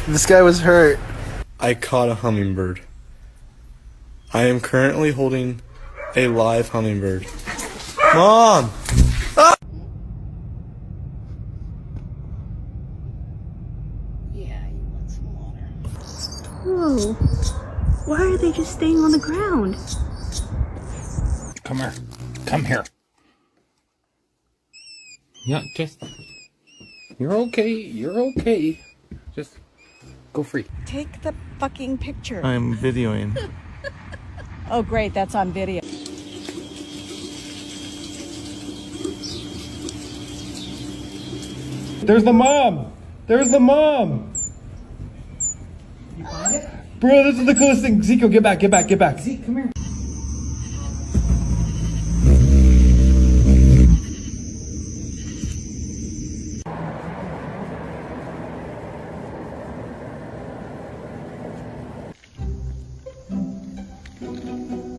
This guy was hurt. I caught a hummingbird. I am currently holding a live hummingbird. Mom! Ah! Yeah, you want some water. Whoa. Why are they just staying on the ground? Come here. Come here. Yeah, just... You're okay. You're okay. Just go free. Take the fucking picture. I'm videoing. Oh, great. That's on video. There's the mom! There's the mom! You find it? Bro, this is the coolest thing. Ezekiel, get back, get back, get back. Zeke, come here.